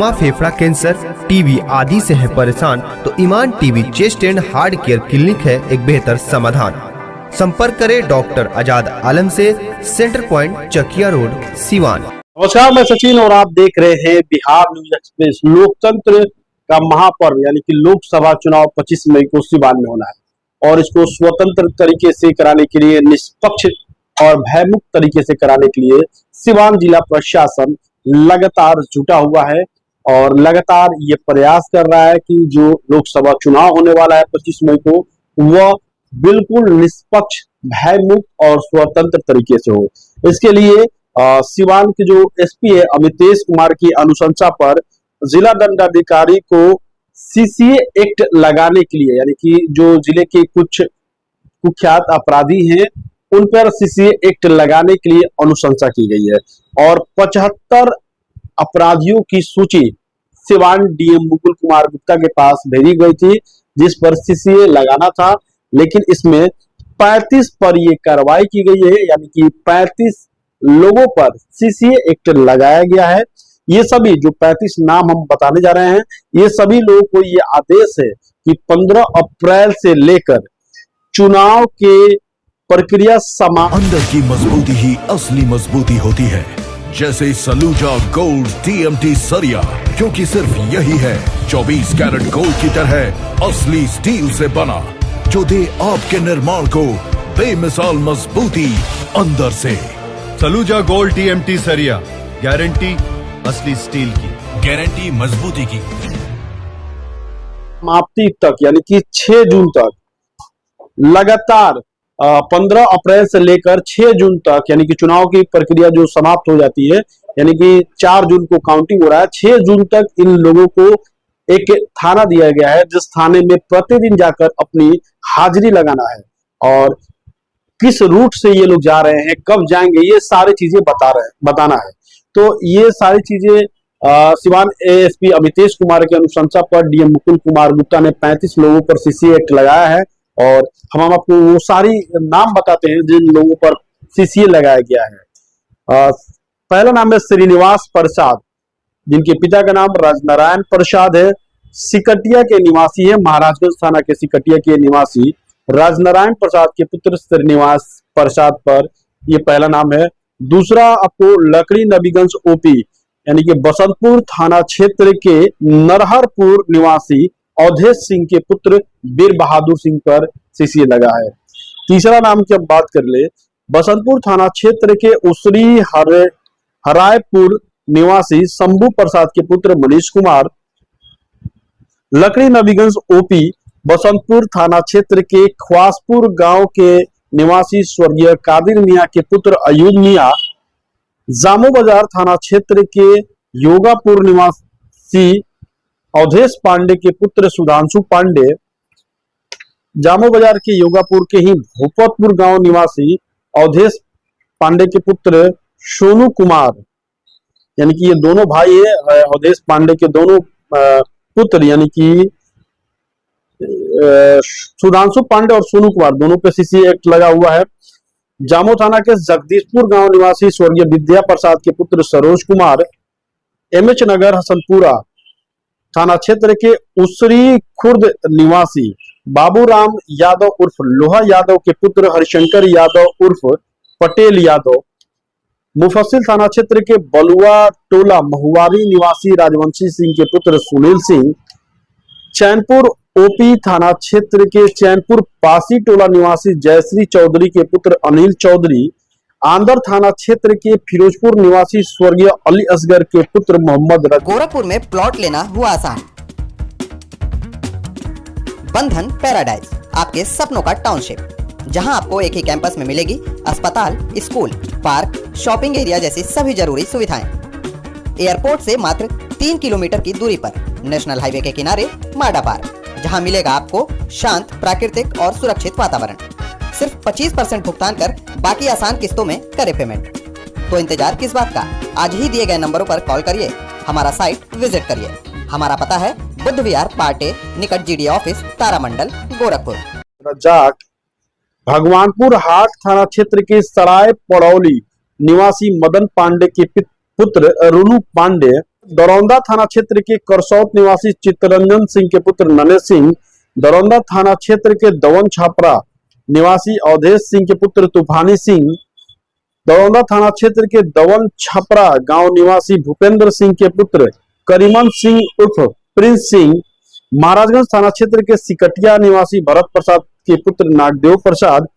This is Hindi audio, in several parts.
दमा, फेफड़ा कैंसर, टीबी आदि से है परेशान तो Iman TB chest and heart care clinic है एक बेहतर समाधान। संपर्क करें डॉक्टर आजाद आलम से, centre point Chakiya road, Siwan. नमस्कार, मैं सचिन और आप देख रहे हैं बिहार न्यूज एक्सप्रेस। लोकतंत्र का महापर्व यानी कि लोकसभा चुनाव 25 मई को सिवान में होना है और इसको स्वतंत्र तरीके से कराने के लिए, निष्पक्ष और भयमुक्त तरीके से कराने के लिए सिवान जिला प्रशासन लगातार जुटा हुआ है और लगातार ये प्रयास कर रहा है कि जो लोकसभा चुनाव होने वाला है 25 मई को, वह बिल्कुल निष्पक्ष, भयमुक्त और स्वतंत्र तरीके से हो। इसके लिए सिवान के जो एसपी है अमितेश कुमार की अनुशंसा पर जिला दंडाधिकारी को सीसीए एक्ट लगाने के लिए, यानी कि जो जिले के कुछ कुख्यात अपराधी हैं उन पर सीसीए एक्ट लगाने के लिए अनुशंसा की गई है और 75 अपराधियों की सूची सिवान डीएम मुकुल कुमार गुप्ता के पास भेजी गई थी, जिस पर सीसीए लगाना था, लेकिन इसमें 35 पर यह कार्रवाई की गई है, यानी कि 35 लोगों पर सीसीए एक्ट लगाया गया है। ये सभी जो 35 नाम हम बताने जा रहे हैं, ये सभी लोगों को ये आदेश है कि 15 अप्रैल से लेकर चुनाव के प्रक्रिया अंदर की मजबूती ही असली मजबूती होती है, जैसे सलूजा गोल्ड टीएमटी सरिया, क्योंकि सिर्फ यही है 24 कैरेट गोल्ड की तरह असली स्टील से बना, जो दे आपके निर्माण को बेमिसाल मजबूती अंदर से। सलूजा गोल्ड टीएमटी सरिया, गारंटी असली स्टील की, गारंटी मजबूती की। समाप्ति तक यानी कि 6 जून तक लगातार 15 अप्रैल से लेकर 6 जून तक, यानी कि चुनाव की प्रक्रिया जो समाप्त हो जाती है, यानी कि 4 जून को काउंटिंग हो रहा है, 6 जून तक इन लोगों को एक थाना दिया गया है, जिस थाने में प्रतिदिन जाकर अपनी हाजिरी लगाना है और किस रूट से ये लोग जा रहे हैं, कब जाएंगे, ये सारी चीजें बताना है। तो ये सारी चीजें सिवान एएसपी अमितेश कुमार की अनुशंसा पर डीएम मुकुल कुमार गुप्ता ने 35 लोगों पर सीसीए एक्ट लगाया है और हम आपको वो सारी नाम बताते हैं जिन लोगों पर सीसीए लगाया गया है। पहला नाम है श्रीनिवास प्रसाद, जिनके पिता का नाम राजनारायण प्रसाद है, सिकटिया के निवासी है, महाराजगंज थाना के सिकटिया के निवासी राजनारायण प्रसाद के पुत्र श्रीनिवास प्रसाद पर यह पहला नाम है। दूसरा आपको लकड़ी नबीगंज ओपी, यानी कि बसंतपुर थाना क्षेत्र के नरहरपुर निवासी अवधेश सिंह के पुत्र बीर बहादुर सिंह पर सीसीए लगा है। तीसरा नाम की अब बात कर ले, बसंतपुर थाना क्षेत्र के उसरी हरायपुर निवासी शंभू प्रसाद के पुत्र मनीष कुमार, लकड़ी नबीगंज ओपी बसंतपुर थाना क्षेत्र के ख्वासपुर गांव के निवासी स्वर्गीय कादिर मियां के पुत्र अयूब मियां, जामो बाजार थाना क्षेत्र के योगापुर निवासी अवधेश पांडे के पुत्र सुधांशु पांडे, जामो बाजार के योगापुर के ही भूपतपुर गांव निवासी अवधेश पांडे के पुत्र सोनू कुमार, यानी कि ये दोनों भाई है, अवधेश पांडे के दोनों पुत्र, यानी कि सुधांशु पांडे और सोनू कुमार, दोनों पे सीसीए एक्ट लगा हुआ है। जामो थाना के जगदीशपुर गांव निवासी स्वर्गीय विद्या प्रसाद के पुत्र सरोज कुमार, एमएच नगर हसनपुरा थाना क्षेत्र के उसरी खुर्द निवासी बाबूराम यादव उर्फ लोहा यादव के पुत्र हरिशंकर यादव उर्फ पटेल यादव, मुफस्सिल थाना क्षेत्र के बलुआ टोला महुआरी निवासी राजवंशी सिंह के पुत्र सुनील सिंह, चैनपुर ओपी थाना क्षेत्र के चैनपुर पासी टोला निवासी जयश्री चौधरी के पुत्र अनिल चौधरी, आंदर थाना क्षेत्र के फिरोजपुर निवासी स्वर्गीय अली असगर के पुत्र मोहम्मद रफी। गोरखपुर में प्लॉट लेना हुआ आसान। बंधन पैराडाइज, आपके सपनों का टाउनशिप, जहां आपको एक ही कैंपस में मिलेगी अस्पताल, स्कूल, पार्क, शॉपिंग एरिया जैसी सभी जरूरी सुविधाएं। एयरपोर्ट से मात्र 3 किलोमीटर की दूरी पर नेशनल हाईवे के किनारे माडा पार्क, जहां मिलेगा आपको शांत, प्राकृतिक और सुरक्षित वातावरण। सिर्फ 25% भुगतान कर बाकी आसान किस्तों में करें पेमेंट। तो इंतजार किस बात का, आज ही दिए गए नंबरों पर कॉल करिए, हमारा साइट विजिट करिए। हमारा पता है बुद्ध विहार पार्टे निकट जीडी ऑफिस, तारामंडल, गोरखपुर। रजाक भगवानपुर हाट थाना क्षेत्र के सराय पड़ौली निवासी मदन पांडे के पुत्र रुनु पांडे दरौंदा थाना क्षेत्र के करसौत निवासी चित्तरंजन सिंह के पुत्र ननेश सिंह, दरौंदा थाना क्षेत्र के दवन छापरा निवासी अवधेश सिंह के पुत्र तूफानी सिंह, दरौंदा थाना क्षेत्र के दवन छपरा गांव निवासी भूपेंद्र सिंह के पुत्र करीमन सिंह उर्फ प्रिंस सिंह, महाराजगंज थाना क्षेत्र के सिकटिया निवासी भरत प्रसाद के पुत्र नागदेव प्रसाद,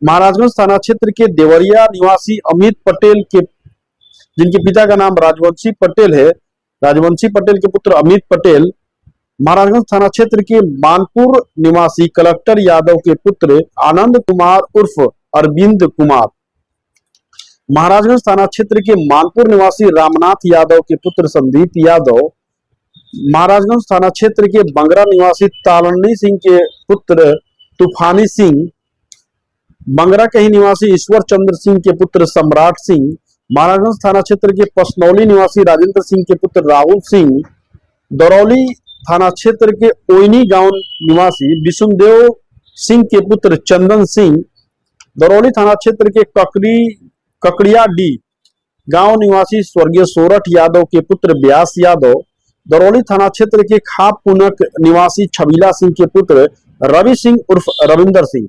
महाराजगंज थाना क्षेत्र के देवरिया निवासी अमित पटेल के, जिनके पिता का नाम राजवंशी पटेल है, राजवंशी पटेल के पुत्र अमित पटेल, महाराजगंज थाना क्षेत्र के मानपुर निवासी कलेक्टर यादव के पुत्र आनंद कुमार उर्फ अरविंद कुमार, महाराजगंज थाना क्षेत्र के मानपुर निवासी रामनाथ यादव के पुत्र संदीप यादव, महाराजगंज थाना क्षेत्र के बंगरा निवासी तालनी सिंह के पुत्र तूफानी सिंह, बंगरा के ही निवासी ईश्वर चंद्र सिंह के पुत्र सम्राट सिंह, महाराजगंज थाना क्षेत्र के पसनौली निवासी राजेंद्र सिंह के पुत्र राहुल सिंह, दरौली थाना क्षेत्र के ओइनी गांव निवासी विष्णुदेव सिंह के पुत्र चंदन सिंह, दरौली थाना क्षेत्र के ककड़िया डी गांव निवासी स्वर्गीय सोरठ यादव के पुत्र व्यास यादव, दरौली थाना क्षेत्र के खाप पुनक निवासी छबीला सिंह के पुत्र रवि सिंह उर्फ रविंदर सिंह,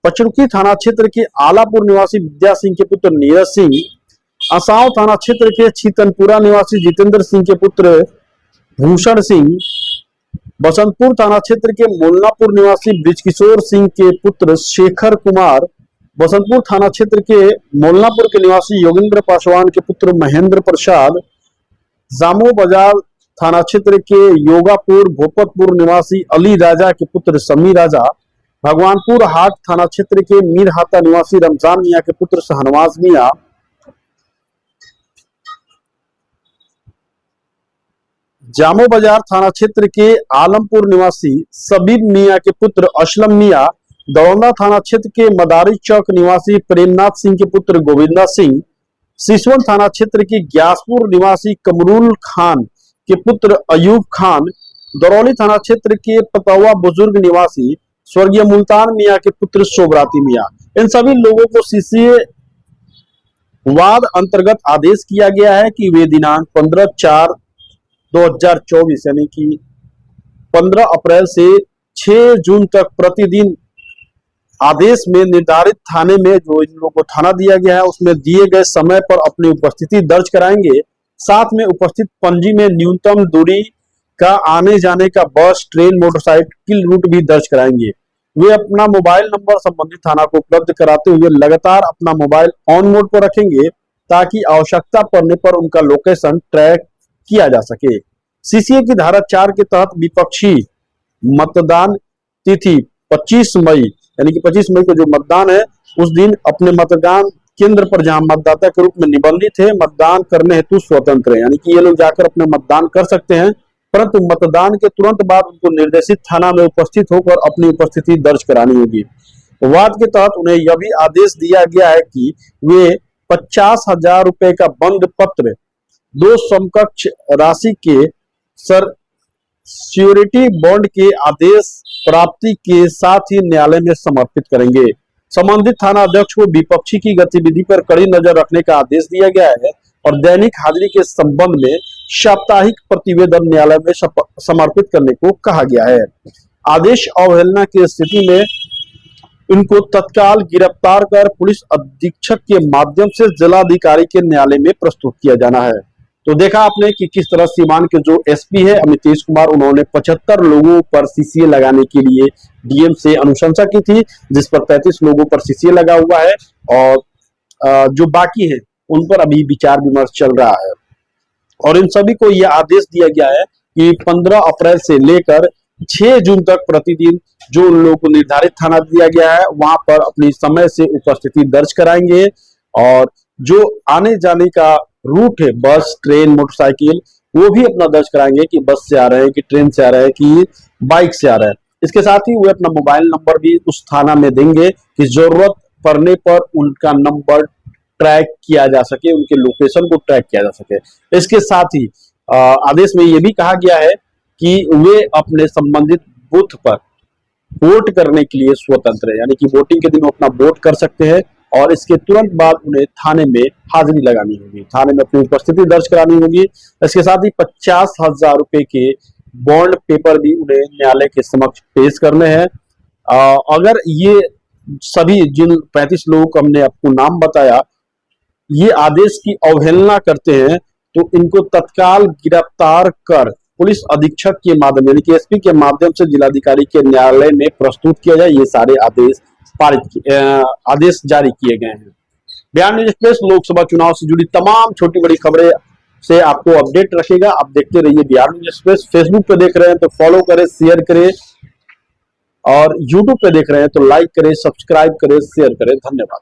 पचरुखी थाना क्षेत्र के आलापुर निवासी विद्या सिंह के पुत्र नीरज सिंह, असांव थाना क्षेत्र के छीतनपुरा निवासी जितेंद्र सिंह के पुत्र भूषण सिंह, बसंतपुर थाना क्षेत्र के मोलनापुर निवासी ब्रिजकिशोर सिंह के पुत्र शेखर कुमार, बसंतपुर थाना क्षेत्र के मोलनापुर के निवासी योगेंद्र पासवान के पुत्र महेंद्र प्रसाद, जामो बाजार थाना क्षेत्र के योगापुर भोपतपुर निवासी अली राजा के पुत्र समी राजा, भगवानपुर हाट थाना क्षेत्र के मीर हाता निवासी रमजान मियां के पुत्र शहनवाज मियां, जामो बाजार थाना क्षेत्र के आलमपुर निवासी सबीब मियां के पुत्र असलम मियां, दरौंदा थाना क्षेत्र के मदारी चौक निवासी प्रेमनाथ सिंह के पुत्र गोविंदा सिंह, सिसवन थाना क्षेत्र के ग्यासपुर निवासी कमरुल खान के पुत्र अयूब खान, दरौली थाना क्षेत्र के पतवा बुजुर्ग निवासी स्वर्गीय मुल्तान मियां के पुत्र शोभराती मियां, इन सभी लोगों को सीसीए वाद अंतर्गत आदेश किया गया है कि वे दिनांक 15/4/2024 यानी कि 15 अप्रैल से 6 जून तक प्रतिदिन आदेश में निर्धारित थाने में जो इन लोगों को थाना दिया गया है उसमें दिए गए समय पर अपनी उपस्थिति दर्ज कराएंगे। साथ में उपस्थित पंजी में न्यूनतम दूरी का आने जाने का बस, ट्रेन, मोटरसाइकिल रूट भी दर्ज कराएंगे। वे अपना मोबाइल नंबर संबंधित थाना को उपलब्ध कराते हुए लगातार अपना मोबाइल ऑन मोड पर रखेंगे ताकि आवश्यकता पड़ने पर उनका लोकेशन ट्रैक किया जा सके। सीसीए की धारा 4 के तहत विपक्षी मतदान तिथि 25 मई यानी कि 25 मई को जो मतदान है उस दिन अपने मतदान केंद्र पर जहां मतदाता के रूप में निबंधित है मतदान करने हेतु स्वतंत्र है, यानी कि ये लोग जाकर अपने मतदान कर सकते हैं, परंतु मतदान के तुरंत बाद उनको निर्देशित थाना में उपस्थित होकर अपनी उपस्थिति दर्ज करानी होगी। वाद के तहत उन्हें यह भी आदेश दिया गया है कि वे 50,000 रुपए का बंद पत्र 2 समकक्ष राशि के श्योरिटी बॉन्ड के आदेश प्राप्ति के साथ ही न्यायालय में समर्पित करेंगे। संबंधित थाना अध्यक्ष को विपक्षी की गतिविधि पर कड़ी नजर रखने का आदेश दिया गया है और दैनिक हाजिरी के संबंध में साप्ताहिक प्रतिवेदन न्यायालय में समर्पित करने को कहा गया है। आदेश अवहेलना की स्थिति में इनको तत्काल गिरफ्तार कर पुलिस अधीक्षक के माध्यम से जिलाधिकारी के न्यायालय में प्रस्तुत किया जाना है। तो देखा आपने कि किस तरह सीवान के जो एसपी है अमितेश कुमार, उन्होंने 75 लोगों पर सीसीए लगाने के लिए डीएम से अनुशंसा की थी, जिस पर 35 लोगों पर सीसीए लगा हुआ है और जो बाकी है उन पर अभी विचार विमर्श चल रहा है। और इन सभी को यह आदेश दिया गया है कि 15 अप्रैल से लेकर 6 जून तक प्रतिदिन जो उन लोगों को निर्धारित थाना दिया गया है वहां पर अपनी समय से उपस्थिति दर्ज कराएंगे और जो आने जाने का रूट है बस, ट्रेन, मोटरसाइकिल, वो भी अपना दर्ज कराएंगे कि बस से आ रहे हैं कि ट्रेन से आ रहे हैं कि बाइक से आ रहे हैं। इसके साथ ही वे अपना मोबाइल नंबर भी उस थाना में देंगे कि जरूरत पड़ने पर उनका नंबर ट्रैक किया जा सके, उनके लोकेशन को ट्रैक किया जा सके। इसके साथ ही आदेश में यह भी कहा गया है कि वे अपने संबंधित बूथ पर वोट करने के लिए स्वतंत्र है, यानी कि वोटिंग के दिन वो अपना वोट कर सकते हैं और इसके तुरंत बाद उन्हें थाने में हाजिरी लगानी होगी, थाने में अपनी उपस्थिति दर्ज करानी होगी। इसके साथ ही 50,000 रुपए के बॉन्ड पेपर भी उन्हें न्यायालय के समक्ष पेश करने हैं। अगर ये सभी जिन 35 लोगों को हमने आपको नाम बताया ये आदेश की अवहेलना करते हैं तो इनको तत्काल गिरफ्तार कर पुलिस अधीक्षक के माध्यम यानी कि एसपी के माध्यम से जिलाधिकारी के न्यायालय में प्रस्तुत किया जाए। ये सारे आदेश जारी किए गए हैं। बिहार न्यूज एक्सप्रेस लोकसभा चुनाव से जुड़ी तमाम छोटी बड़ी खबरें से आपको अपडेट रखेगा। आप देखते रहिए बिहार न्यूज एक्सप्रेस। फेसबुक पे देख रहे हैं तो फॉलो करें, शेयर करें, और यूट्यूब पे देख रहे हैं तो लाइक करें, सब्सक्राइब करें, शेयर करें। धन्यवाद।